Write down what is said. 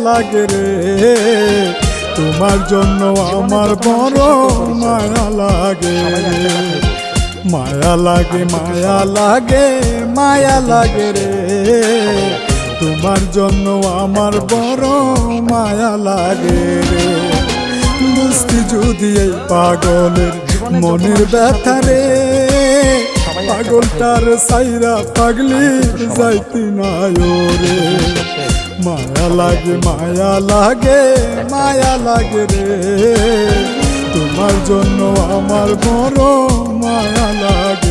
লাগে রে, তোমার জন্য আমার বড় মায়া লাগে রে, মায়া লাগে মায়া লাগে মায়া লাগে রে, তোমার জন্য আমার বড় মায়া লাগে রে। বুঝতি যদি এই পাগলের মনের ব্যথা রে, পাগলটার সাইরা পাগলি যাইতি না রে, মায়া লাগে মায়া লাগে মায়া লাগে রে, তোমার জন্য আমার বড় মায়া লাগে।